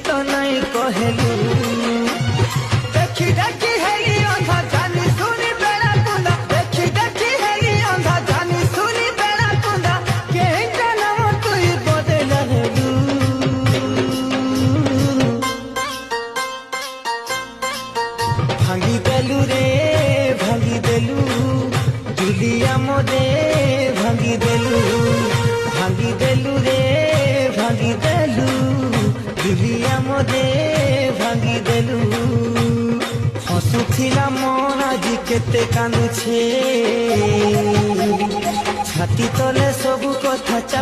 তো নাই কহেলু দেখি দেখি হেই অন্ধা জানি শুনি বেড়া কুন্দা দেখি দেখি হেই অন্ধা জানি শুনি বেড়া কুন্দা কে জানাম তুই বদলা হেলু ভাঙি দেলু রে ভাঙি দেলু দুলিয়া মোরে ভাঙি দেলু রে ভাঙি দেলু দুলিয়া মোরে ভাঙি দেলু হসুথিলা মন আজি কেতে কান্দুছে ছাতি তলে সবু কথা